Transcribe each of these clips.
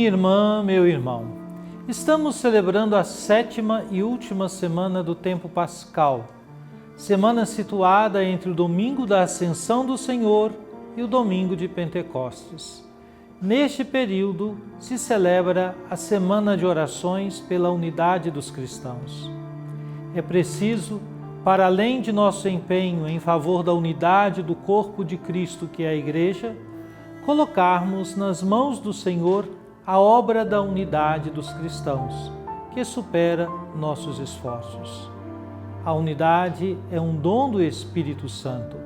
Minha irmã, meu irmão, estamos celebrando a 7ª e última semana do tempo pascal, semana situada entre o domingo da Ascensão do Senhor e o domingo de Pentecostes. Neste período se celebra a Semana de Orações pela Unidade dos Cristãos. É preciso, para além de nosso empenho em favor da unidade do corpo de Cristo, que é a Igreja, colocarmos nas mãos do Senhor a obra da unidade dos cristãos, que supera nossos esforços. A unidade é um dom do Espírito Santo.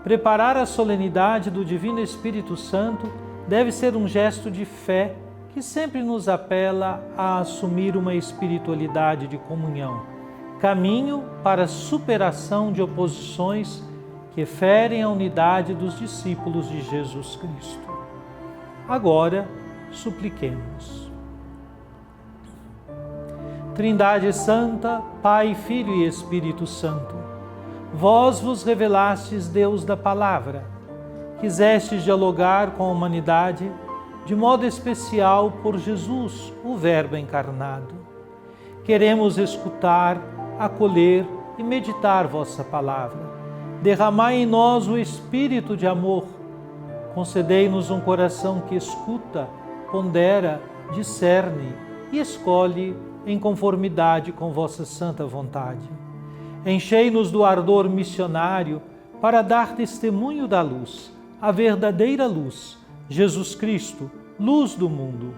Preparar a solenidade do Divino Espírito Santo deve ser um gesto de fé que sempre nos apela a assumir uma espiritualidade de comunhão, caminho para a superação de oposições que ferem a unidade dos discípulos de Jesus Cristo. Agora, supliquemos. Trindade Santa, Pai, Filho e Espírito Santo, vós vos revelastes Deus da Palavra, quisestes dialogar com a humanidade, de modo especial por Jesus, o Verbo encarnado. Queremos escutar, acolher e meditar vossa palavra. Derramai em nós o espírito de amor. Concedei-nos um coração que escuta, pondera, discerne e escolhe em conformidade com vossa santa vontade. Enchei-nos do ardor missionário para dar testemunho da luz, a verdadeira luz, Jesus Cristo, luz do mundo.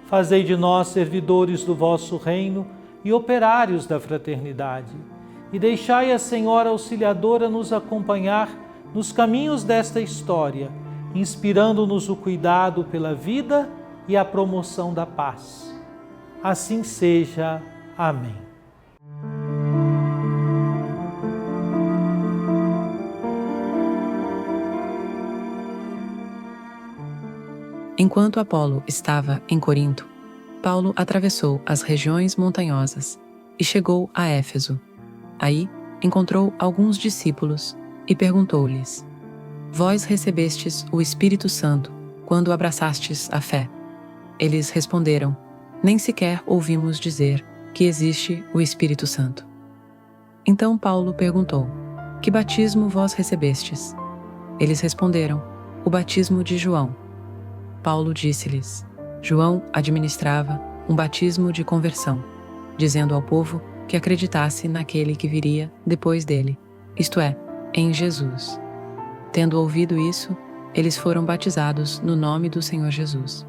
Fazei de nós servidores do vosso reino e operários da fraternidade, e deixai a Senhora Auxiliadora nos acompanhar nos caminhos desta história, inspirando-nos o cuidado pela vida e a promoção da paz. Assim seja. Amém. Enquanto Apolo estava em Corinto, Paulo atravessou as regiões montanhosas e chegou a Éfeso. Aí encontrou alguns discípulos e perguntou-lhes: Vós recebestes o Espírito Santo quando abraçastes a fé? Eles responderam: Nem sequer ouvimos dizer que existe o Espírito Santo. Então Paulo perguntou: Que batismo vós recebestes? Eles responderam: O batismo de João. Paulo disse-lhes: João administrava um batismo de conversão, dizendo ao povo que acreditasse naquele que viria depois dele, isto é, em Jesus. Tendo ouvido isso, eles foram batizados no nome do Senhor Jesus.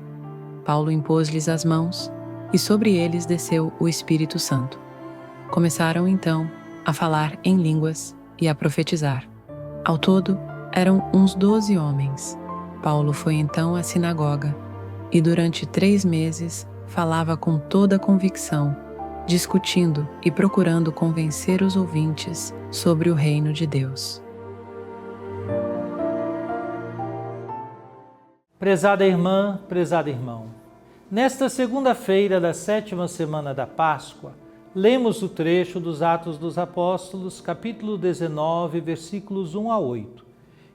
Paulo impôs-lhes as mãos e sobre eles desceu o Espírito Santo. Começaram então a falar em línguas e a profetizar. Ao todo, eram uns 12 homens. Paulo foi então à sinagoga e durante 3 meses falava com toda a convicção, discutindo e procurando convencer os ouvintes sobre o reino de Deus. Prezada irmã, prezado irmão, nesta segunda-feira da 7ª semana da Páscoa, lemos o trecho dos Atos dos Apóstolos, capítulo 19, versículos 1 a 8,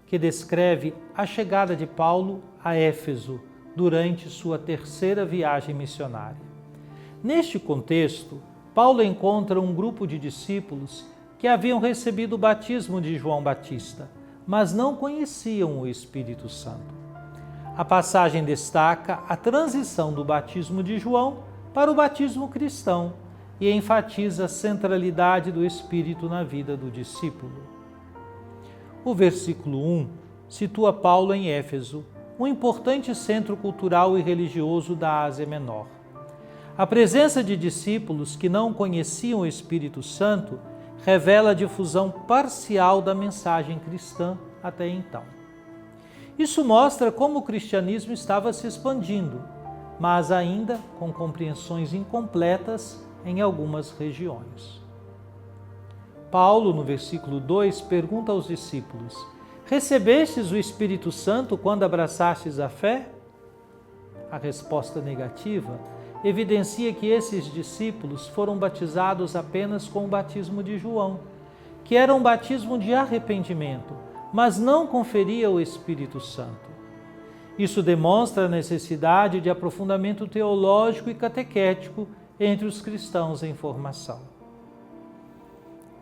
que descreve a chegada de Paulo a Éfeso durante sua 3ª viagem missionária. Neste contexto, Paulo encontra um grupo de discípulos que haviam recebido o batismo de João Batista, mas não conheciam o Espírito Santo. A passagem destaca a transição do batismo de João para o batismo cristão e enfatiza a centralidade do Espírito na vida do discípulo. O versículo 1 situa Paulo em Éfeso, um importante centro cultural e religioso da Ásia Menor. A presença de discípulos que não conheciam o Espírito Santo revela a difusão parcial da mensagem cristã até então. Isso mostra como o cristianismo estava se expandindo, mas ainda com compreensões incompletas em algumas regiões. Paulo, no versículo 2, pergunta aos discípulos: Recebestes o Espírito Santo quando abraçastes a fé? A resposta negativa evidencia que esses discípulos foram batizados apenas com o batismo de João, que era um batismo de arrependimento, mas não conferia o Espírito Santo. Isso demonstra a necessidade de aprofundamento teológico e catequético entre os cristãos em formação.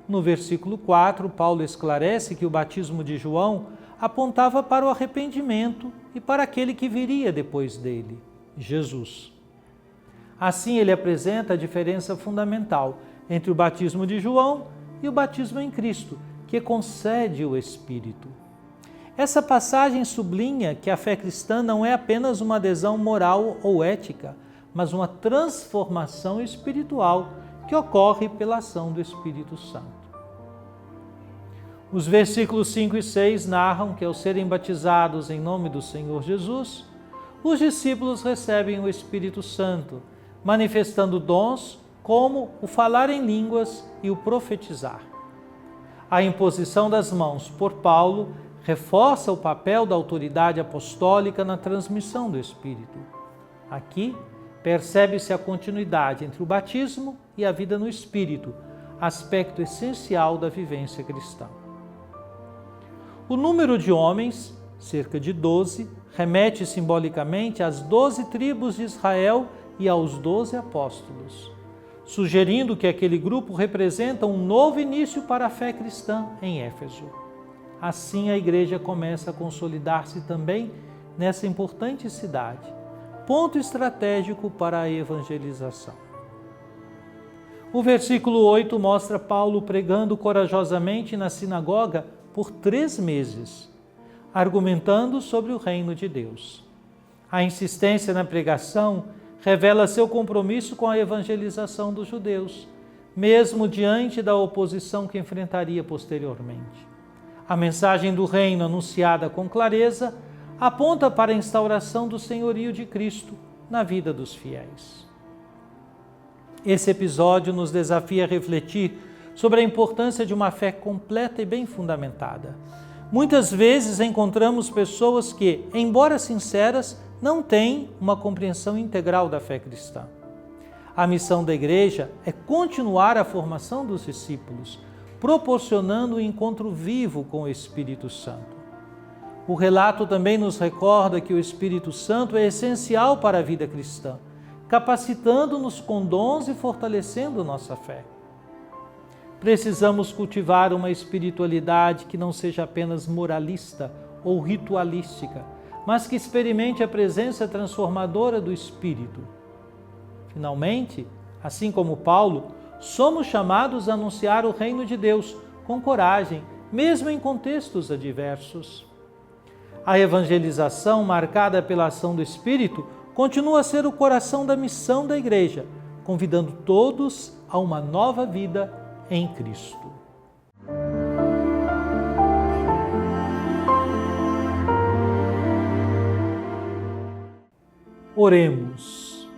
No versículo 4, Paulo esclarece que o batismo de João apontava para o arrependimento e para aquele que viria depois dele, Jesus. Assim, ele apresenta a diferença fundamental entre o batismo de João e o batismo em Cristo, que concede o Espírito. Essa passagem sublinha que a fé cristã não é apenas uma adesão moral ou ética, mas uma transformação espiritual que ocorre pela ação do Espírito Santo. Os versículos 5 e 6 narram que, ao serem batizados em nome do Senhor Jesus, os discípulos recebem o Espírito Santo, manifestando dons como o falar em línguas e o profetizar. A imposição das mãos por Paulo reforça o papel da autoridade apostólica na transmissão do Espírito. Aqui, percebe-se a continuidade entre o batismo e a vida no Espírito, aspecto essencial da vivência cristã. O número de homens, cerca de 12, remete simbolicamente às 12 tribos de Israel e aos 12 apóstolos, sugerindo que aquele grupo representa um novo início para a fé cristã em Éfeso. Assim, a igreja começa a consolidar-se também nessa importante cidade, ponto estratégico para a evangelização. O versículo 8 mostra Paulo pregando corajosamente na sinagoga por 3 meses, argumentando sobre o reino de Deus. A insistência na pregação revela seu compromisso com a evangelização dos judeus, mesmo diante da oposição que enfrentaria posteriormente. A mensagem do reino, anunciada com clareza, aponta para a instauração do senhorio de Cristo na vida dos fiéis. Esse episódio nos desafia a refletir sobre a importância de uma fé completa e bem fundamentada. Muitas vezes encontramos pessoas que, embora sinceras, não têm uma compreensão integral da fé cristã. A missão da igreja é continuar a formação dos discípulos, proporcionando um encontro vivo com o Espírito Santo. O relato também nos recorda que o Espírito Santo é essencial para a vida cristã, capacitando-nos com dons e fortalecendo nossa fé. Precisamos cultivar uma espiritualidade que não seja apenas moralista ou ritualística, mas que experimente a presença transformadora do Espírito. Finalmente, assim como Paulo, somos chamados a anunciar o reino de Deus com coragem, mesmo em contextos adversos. A evangelização, marcada pela ação do Espírito, continua a ser o coração da missão da Igreja, convidando todos a uma nova vida em Cristo. Oremos.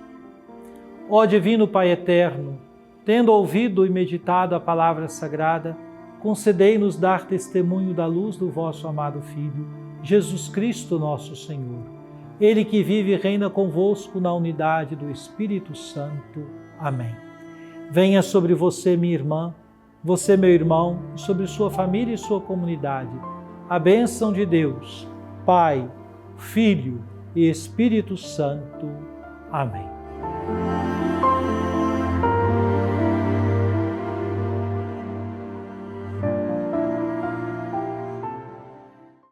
Ó Divino Pai Eterno, tendo ouvido e meditado a palavra sagrada, concedei-nos dar testemunho da luz do vosso amado Filho, Jesus Cristo nosso Senhor. Ele que vive e reina convosco na unidade do Espírito Santo. Amém. Venha sobre você, minha irmã, você, meu irmão, sobre sua família e sua comunidade, a bênção de Deus, Pai, Filho e Espírito Santo. Amém.